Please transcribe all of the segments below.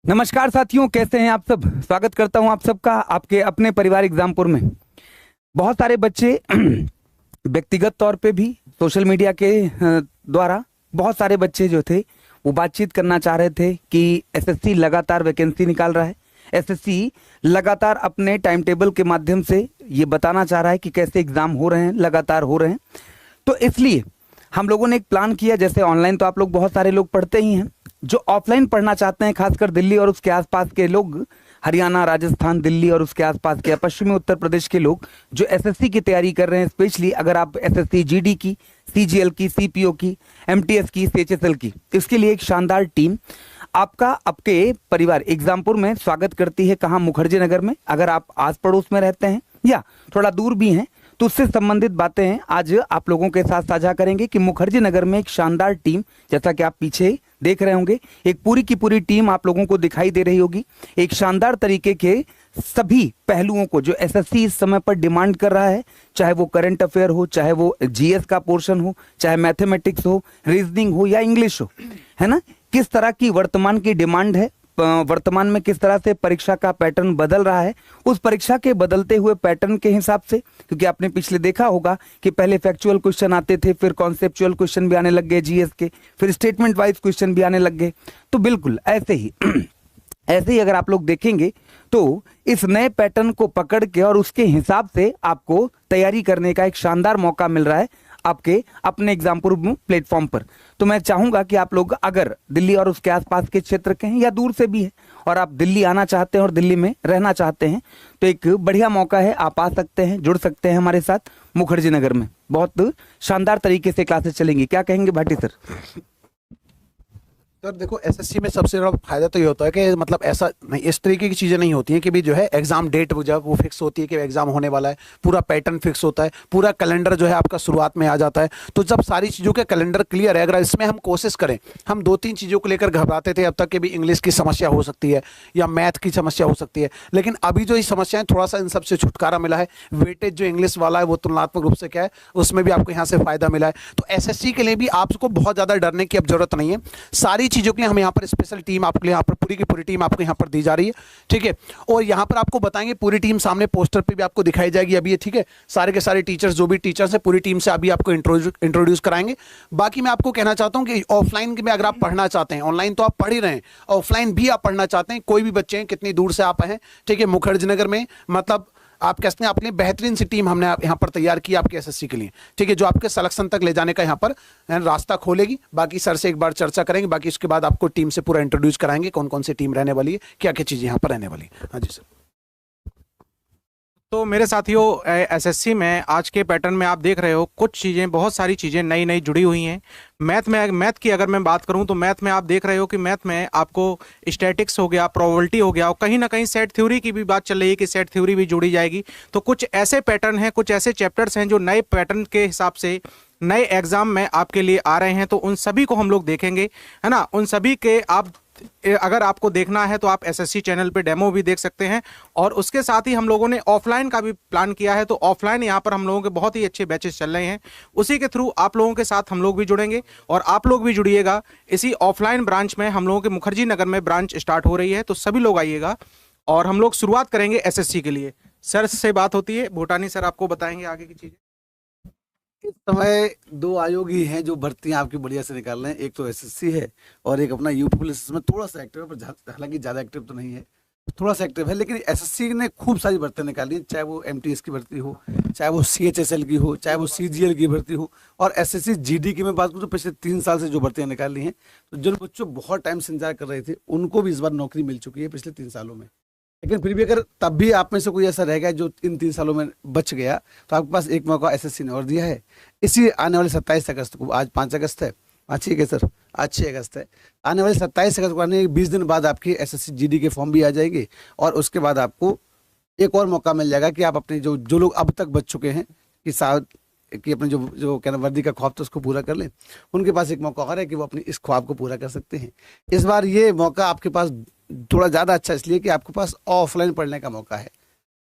नमस्कार साथियों, कैसे हैं आप सब। स्वागत करता हूं आप सबका आपके अपने परिवार एग्जामपुर में। बहुत सारे बच्चे व्यक्तिगत तौर पे भी सोशल मीडिया के द्वारा बहुत सारे बच्चे जो थे वो बातचीत करना चाह रहे थे कि एसएससी लगातार वैकेंसी निकाल रहा है। एसएससी लगातार अपने टाइम टेबल के माध्यम से ये बताना चाह रहा है कि कैसे एग्जाम हो रहे हैं, लगातार हो रहे हैं। तो इसलिए हम लोगों ने एक प्लान किया। जैसे ऑनलाइन तो आप लोग बहुत सारे लोग पढ़ते ही हैं, जो ऑफलाइन पढ़ना चाहते हैं, खासकर दिल्ली और उसके आसपास के लोग, हरियाणा, राजस्थान, दिल्ली और उसके आसपास के पश्चिमी उत्तर प्रदेश के लोग जो एसएससी की तैयारी कर रहे हैं, स्पेशली अगर आप एसएससी जीडी की, सीजीएल की, सीपीओ की, एमटीएस की, सीएचएसएल की, इसके लिए एक शानदार टीम आपका आपके परिवार एग्जामपुर में स्वागत करती है। कहाँ? मुखर्जी नगर में। अगर आप आस पड़ोस में रहते हैं या थोड़ा दूर भी हैं तो उससे संबंधित बातें आज आप लोगों के साथ साझा करेंगे कि मुखर्जी नगर में एक शानदार टीम, जैसा कि आप पीछे देख रहे होंगे, एक पूरी की पूरी टीम आप लोगों को दिखाई दे रही होगी। एक शानदार तरीके के सभी पहलुओं को जो एसएससी इस समय पर डिमांड कर रहा है, चाहे वो करंट अफेयर हो, चाहे वो जीएस का पोर्शन हो, चाहे मैथमेटिक्स हो, रीजनिंग हो या इंग्लिश हो, है ना, किस तरह की वर्तमान की डिमांड है, वर्तमान में किस तरह से परीक्षा का पैटर्न बदल रहा है, उस परीक्षा के बदलते हुए पैटर्न के हिसाब से, क्योंकि आपने पिछले देखा होगा कि पहले फैक्चुअल क्वेश्चन आते थे, फिर कॉन्सेप्चुअल क्वेश्चन भी आने लग गए जीएस के, फिर स्टेटमेंट वाइज क्वेश्चन भी आने लग गए। तो बिल्कुल ऐसे ही ऐसे ही अगर आप लोग देखेंगे तो इस नए पैटर्न को पकड़ के और उसके हिसाब से आपको तैयारी करने का एक शानदार मौका मिल रहा है आपके अपने एग्जामपुर प्लेटफॉर्म पर। तो मैं चाहूंगा कि आप लोग अगर दिल्ली और उसके आसपास के क्षेत्र के हैं या दूर से भी हैं और आप दिल्ली आना चाहते हैं और दिल्ली में रहना चाहते हैं तो एक बढ़िया मौका है, आप आ सकते हैं, जुड़ सकते हैं हमारे साथ मुखर्जी नगर में। बहुत शानदार तरीके से क्लासेस चलेंगी। क्या कहेंगे भाटी सर? सर देखो, एसएससी में सबसे बड़ा फायदा तो ये होता है कि मतलब ऐसा नहीं, इस तरीके की चीज़ें नहीं होती हैं कि भी जो है एग्जाम डेट जब वो फिक्स होती है कि एग्जाम होने वाला है, पूरा पैटर्न फिक्स होता है, पूरा कैलेंडर जो है आपका शुरुआत में आ जाता है। तो जब सारी चीज़ों के कैलेंडर क्लियर है, अगर इसमें हम कोशिश करें, हम दो तीन चीज़ों को लेकर घबराते थे अब तक कि भी इंग्लिश की समस्या हो सकती है या मैथ की समस्या हो सकती है, लेकिन अभी जो ये समस्याएं, थोड़ा सा इन सबसे छुटकारा मिला है। वेटेज जो इंग्लिश वाला है वो तुलनात्मक रूप से क्या है, उसमें भी आपको यहाँ से फायदा मिला है। तो एसएससी के लिए भी आपको बहुत ज़्यादा डरने की अब जरूरत नहीं है। सारी चीज़ों के लिए हम यहाँ पर स्पेशल टीम आपके लिए, यहाँ पर पूरी की पूरी टीम आपको यहाँ पर दी जा रही है, ठीक है। और यहाँ पर आपको बताएंगे, पूरी टीम सामने पोस्टर पे भी आपको दिखाई जाएगी अभी, ठीक है। सारे के सारे टीचर्स, जो भी टीचर्स है, पूरी टीम से अभी आपको इंट्रोड्यूस कराएंगे। बाकी मैं आपको कहना चाहता हूँ कि ऑफलाइन में अगर आप पढ़ना चाहते हैं, ऑनलाइन तो आप पढ़ ही रहे हैं, ऑफलाइन भी आप पढ़ना चाहते हैं, कोई भी बच्चे हैं, कितनी दूर से आप हैं, ठीक है, मुखर्जी नगर में, मतलब आप कहते हैं अपनी बेहतरीन सी टीम हमने यहाँ पर तैयार की आपके एसएससी के लिए, ठीक है, जो आपके सिलेक्शन तक ले जाने का यहाँ पर रास्ता खोलेगी। बाकी सर से एक बार चर्चा करेंगे, बाकी इसके बाद आपको टीम से पूरा इंट्रोड्यूस कराएंगे, कौन कौन सी टीम रहने वाली है, क्या क्या चीज़ें यहाँ पर रहने वाली है। हाँ जी सर। तो मेरे साथियों, एसएससी में आज के पैटर्न में आप देख रहे हो कुछ चीज़ें, बहुत सारी चीज़ें नई नई जुड़ी हुई हैं। मैथ की अगर मैं बात करूं तो मैथ में आप देख रहे हो कि मैथ में आपको स्टैटिक्स हो गया, प्रोबेबिलिटी हो गया, और कहीं ना कहीं सेट थ्योरी की भी बात चल रही है कि सेट थ्योरी भी जुड़ी जाएगी। तो कुछ ऐसे पैटर्न हैं, कुछ ऐसे चैप्टर्स हैं जो नए पैटर्न के हिसाब से नए एग्जाम में आपके लिए आ रहे हैं। तो उन सभी को हम लोग देखेंगे, है ना। उन सभी के आप अगर आपको देखना है तो आप एसएससी चैनल पे डेमो भी देख सकते हैं। और उसके साथ ही हम लोगों ने ऑफलाइन का भी प्लान किया है। तो ऑफलाइन यहाँ पर हम लोगों के बहुत ही अच्छे बैचेस चल रहे हैं, उसी के थ्रू आप लोगों के साथ हम लोग भी जुड़ेंगे और आप लोग भी जुड़िएगा। इसी ऑफलाइन ब्रांच में हम लोगों के मुखर्जी नगर में ब्रांच स्टार्ट हो रही है, तो सभी लोग आइएगा और हम लोग शुरुआत करेंगे एसएससी के लिए। सर से बात होती है, भूटानी सर आपको बताएंगे आगे की चीज़ें। इस समय दो आयोग ही हैं जो भर्तियां आपकी बढ़िया से निकाल रहे हैं, एक तो एसएससी है और एक अपना यूपी पुलिस। में थोड़ा सा एक्टिव है, पर हालांकि ज़्यादा एक्टिव तो नहीं है, थोड़ा सा एक्टिव है। लेकिन एसएससी ने खूब सारी भर्तियां निकाली हैं, चाहे वो एमटीएस की भर्ती हो, चाहे वो सीएचएसएल की हो, चाहे वो सीजीएल की भर्ती हो। और एसएससी जीडी की मैं बात करूँ तो पिछले 3 साल से जो भर्तियां निकाली हैं, तो जिन बच्चों बहुत टाइम से इंतजार कर रहे थे उनको भी इस बार नौकरी मिल चुकी है पिछले 3 सालों में। लेकिन फिर भी अगर तब भी आप में से कोई ऐसा रह गया जो इन 3 सालों में बच गया, तो आपके पास एक मौका एसएससी ने और दिया है। इसी आने वाले 27 अगस्त को, आज 5 अगस्त है, आज ठीक है सर, आज 6 अगस्त है, आने वाले 27 अगस्त को, आने 20 दिन बाद आपके एसएससी जीडी के फॉर्म भी आ जाएंगे। और उसके बाद आपको एक और मौका मिल जाएगा कि आप अपने जो लोग अब तक बच चुके हैं कि अपने जो क्या वर्दी का ख्वाब था उसको पूरा कर लें, उनके पास एक मौका और है कि वो अपने इस ख्वाब को पूरा कर सकते हैं। इस बार ये मौका आपके पास थोड़ा ज़्यादा अच्छा इसलिए कि आपके पास ऑफलाइन पढ़ने का मौका है।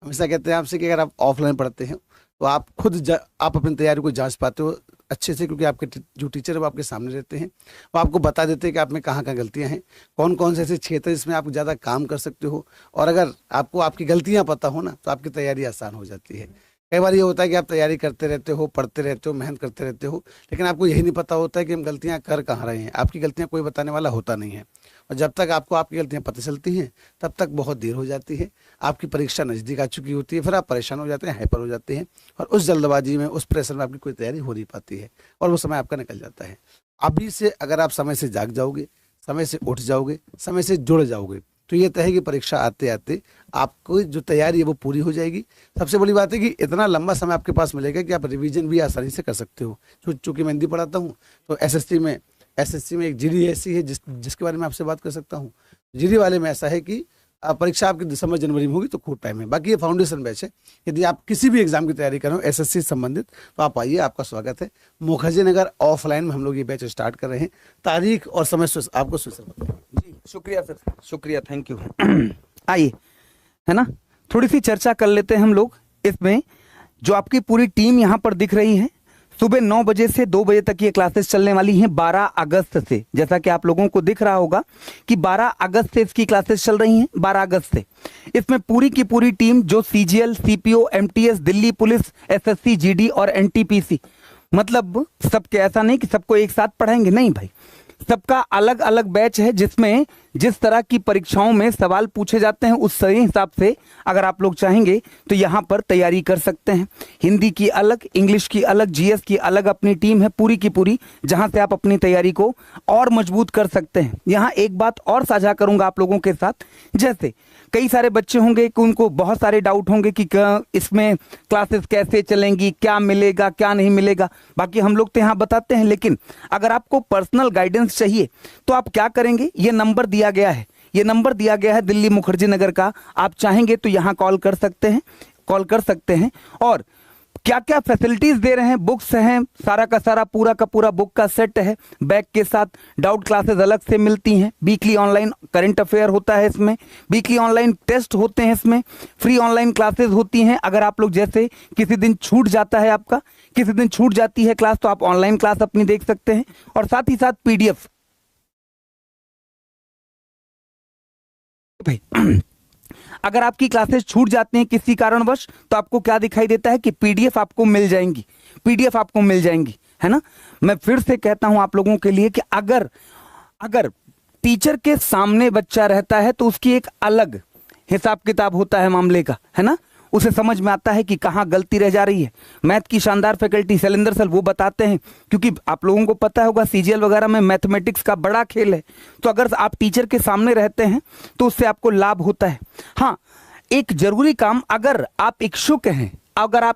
हमेशा कहते हैं आपसे कि अगर आप ऑफलाइन पढ़ते हैं तो आप खुद आप अपनी तैयारी को जांच पाते हो, अच्छे से, क्योंकि आपके जो टीचर है वो आपके सामने रहते हैं, वो आपको बता देते हैं कि आप में कहाँ कहाँ गलतियाँ हैं, कौन कौन से ऐसे क्षेत्र हैं जिसमें आप ज़्यादा काम कर सकते हो। और अगर आपको आपकी गलतियाँ पता हो ना, तो आपकी तैयारी आसान हो जाती है। कई बार ये होता है कि आप तैयारी करते रहते हो, पढ़ते रहते हो, मेहनत करते रहते हो, लेकिन आपको यही नहीं पता होता है कि हम गलतियाँ कर कहाँ रहे हैं। आपकी गलतियाँ कोई बताने वाला होता नहीं है, और जब तक आपको आपकी गलतियाँ पता चलती हैं तब तक बहुत देर हो जाती है। आपकी परीक्षा नज़दीक आ चुकी होती है, फिर आप परेशान हो जाते हैं, हाइपर हो जाते हैं, और उस जल्दबाजी में, उस प्रेशर में आपकी कोई तैयारी हो नहीं पाती है, और वो समय आपका निकल जाता है। अभी से अगर आप समय से जाग जाओगे, समय से उठ जाओगे, समय से जुड़ जाओगे, तो ये तय है कि परीक्षा आते आते आपको जो तैयारी है वो पूरी हो जाएगी। सबसे बड़ी बात है कि इतना लंबा समय आपके पास मिलेगा कि आप रिवीजन भी आसानी से कर सकते हो। चूँकि मैं हिंदी पढ़ाता हूँ, तो एसएससी में एक जीडी ऐसी है जिसके बारे में आपसे बात कर सकता हूँ। जीडी वाले में ऐसा है कि परीक्षा आपकी दिसंबर जनवरी में होगी, तो खूब टाइम है। बाकी ये फाउंडेशन बैच है, यदि आप किसी भी एग्जाम की तैयारी कर रहे हो एसएससी संबंधित, तो आप आइए, आपका स्वागत है। मुखर्जी नगर ऑफलाइन में हम लोग ये बैच स्टार्ट कर रहे हैं। तारीख और समय आपको जी शुक्रिया सर, शुक्रिया, थैंक यू। आइए, है ना, थोड़ी सी चर्चा कर लेते हैं हम लोग इसमें। जो आपकी पूरी टीम यहाँ पर दिख रही है, सुबह 9 बजे से 2 बजे तक ये क्लासेस चलने वाली हैं 12 अगस्त से। जैसा कि आप लोगों को दिख रहा होगा कि 12 अगस्त से इसकी क्लासेस चल रही हैं, 12 अगस्त से। इसमें पूरी की पूरी टीम जो CGL, CPO, MTS, Delhi police, SSC, GD और एनटीपीसी, मतलब सबके, ऐसा नहीं कि सबको एक साथ पढ़ाएंगे, नहीं भाई, सबका अलग अलग बैच है, जिसमें जिस तरह की परीक्षाओं में सवाल पूछे जाते हैं उस सही हिसाब से अगर आप लोग चाहेंगे तो यहाँ पर तैयारी कर सकते हैं। हिंदी की अलग, इंग्लिश की अलग, जीएस की अलग अपनी टीम है पूरी की पूरी, जहाँ से आप अपनी तैयारी को और मजबूत कर सकते हैं। यहाँ एक बात और साझा करूंगा आप लोगों के साथ, जैसे कई सारे बच्चे होंगे कि उनको बहुत सारे डाउट होंगे कि इसमें क्लासेस कैसे चलेंगी, क्या मिलेगा, क्या नहीं मिलेगा। बाकी हम लोग तो यहाँ बताते हैं, लेकिन अगर आपको पर्सनल गाइडेंस चाहिए तो आप क्या करेंगे, ये नंबर दिया गया है, ये नंबर दिया गया है दिल्ली मुखर्जी नगर का। आप चाहेंगे तो यहाँ कॉल कर सकते हैं। और क्या क्या फैसिलिटीज दे रहे हैं, बुक्स हैं, सारा का सारा पूरा का पूरा बुक का सेट है बैग के साथ। डाउट क्लासेस अलग से मिलती हैं, वीकली ऑनलाइन करंट अफेयर होता है इसमें, वीकली ऑनलाइन टेस्ट होते हैं इसमें, फ्री ऑनलाइन क्लासेस होती हैं। अगर आप लोग जैसे किसी दिन छूट जाता है आपका, किसी दिन छूट जाती है क्लास, तो आप ऑनलाइन क्लास अपनी देख सकते हैं। और साथ ही साथ पीडीएफ भाई अगर आपकी क्लासेस छूट जाती हैं किसी कारणवश, तो आपको क्या दिखाई देता है कि पीडीएफ आपको मिल जाएंगी, पीडीएफ आपको मिल जाएंगी, है ना। मैं फिर से कहता हूं आप लोगों के लिए कि अगर टीचर के सामने बच्चा रहता है तो उसकी एक अलग हिसाब किताब होता है मामले का, है ना। उसे समझ में आता है कि कहाँ गलती रह जा रही है। मैथ की शानदार फैकल्टी शैलेंद्र सर वो बताते हैं, क्योंकि आप लोगों को पता होगा सीजीएल वगैरह में मैथमेटिक्स का बड़ा खेल है, तो अगर आप टीचर के सामने रहते हैं तो उससे आपको लाभ होता है। हाँ, एक जरूरी काम, अगर आप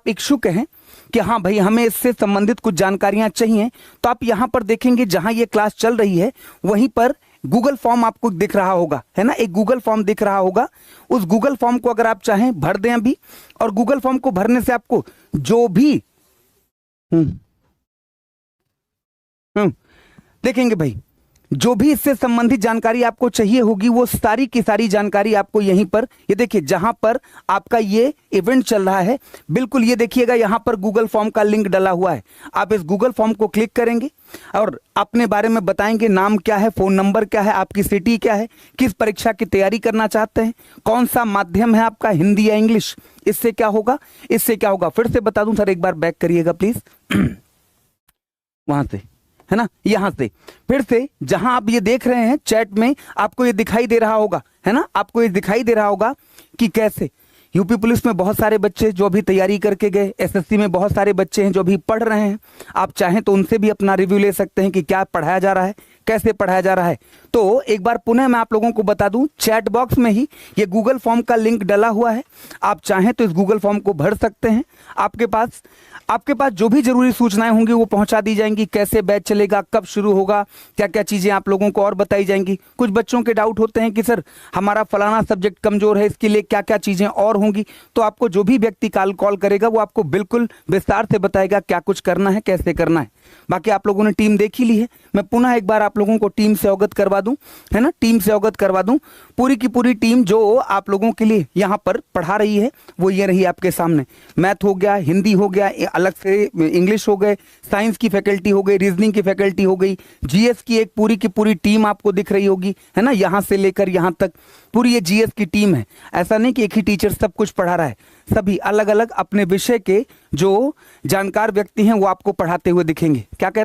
इच्छुक हैं कि हाँ भाई हमें इससे संबंधित कुछ जानकारियां चाहिए, तो आप यहाँ पर देखेंगे जहां ये क्लास चल रही है वहीं पर गूगल फॉर्म आपको दिख रहा होगा, है ना, एक गूगल फॉर्म दिख रहा होगा। उस गूगल फॉर्म को अगर आप चाहें भर दें अभी, और गूगल फॉर्म को भरने से आपको जो भी देखेंगे भाई, जो भी इससे संबंधित जानकारी आपको चाहिए होगी वो सारी की सारी जानकारी आपको यहीं पर, ये देखिए जहां पर आपका ये इवेंट चल रहा है, बिल्कुल ये देखिएगा यहां पर गूगल फॉर्म का लिंक डला हुआ है। आप इस गूगल फॉर्म को क्लिक करेंगे और अपने बारे में बताएंगे, नाम क्या है, फोन नंबर क्या है, आपकी सिटी क्या है, किस परीक्षा की तैयारी करना चाहते हैं, कौन सा माध्यम है आपका, हिंदी या इंग्लिश। इससे क्या होगा, फिर से बता दूं सर, एक बार बैक करिएगा प्लीज वहां से, है ना, यहां से फिर से जहां आप ये देख रहे हैं चैट में, आपको ये दिखाई दे रहा होगा, है ना, आपको ये दिखाई दे रहा होगा कि कैसे यूपी पुलिस में बहुत सारे बच्चे जो अभी तैयारी करके गए, एसएससी में बहुत सारे बच्चे हैं जो अभी पढ़ रहे हैं। आप चाहें तो उनसे भी अपना रिव्यू ले सकते हैं कि क्या पढ़ाया जा रहा है, कैसे पढ़ाया जा रहा है। तो एक बार पुनः मैं आप लोगों को बता दूं, चैट बॉक्स में ही ये गूगल फॉर्म का लिंक डला हुआ है। आप चाहें तो इस गूगल फॉर्म को भर सकते हैं। आपके पास जो भी जरूरी सूचनाएं होंगी वो पहुंचा दी जाएंगी, कैसे बैच चलेगा, कब शुरू होगा, क्या क्या चीजें आप लोगों को और बताई जाएंगी। कुछ बच्चों के डाउट होते हैं कि सर हमारा फलाना सब्जेक्ट कमजोर है, इसके लिए क्या क्या चीजें और होंगी, तो आपको जो भी व्यक्ति कॉल करेगा वो आपको बिल्कुल विस्तार से बताएगा क्या कुछ करना है, कैसे करना है। बाकी आप लोगों ने टीम देख ही ली है, मैं पुनः एक बार आप लोगों को टीम से अवगत करवा दूं, है ना, टीम से अवगत करवा दूं। पूरी की पूरी टीम जो आप लोगों के लिए यहाँ पर पढ़ा रही है वो ये रही आपके सामने। मैथ हो गया, हिंदी हो गया, अलग से इंग्लिश हो गए, साइंस की फैकल्टी हो गई, रीजनिंग की फैकल्टी हो गई, जीएस की एक पूरी की पूरी टीम आपको दिख रही होगी, है ना, यहाँ से लेकर यहाँ तक पूरी ये जीएस की टीम है। ऐसा नहीं कि एक ही टीचर सब कुछ पढ़ा रहा है, सभी अलग अलग अपने विषय के जो जानकार व्यक्ति हैं वो आपको पढ़ाते हुए दिखेंगे। क्या कहते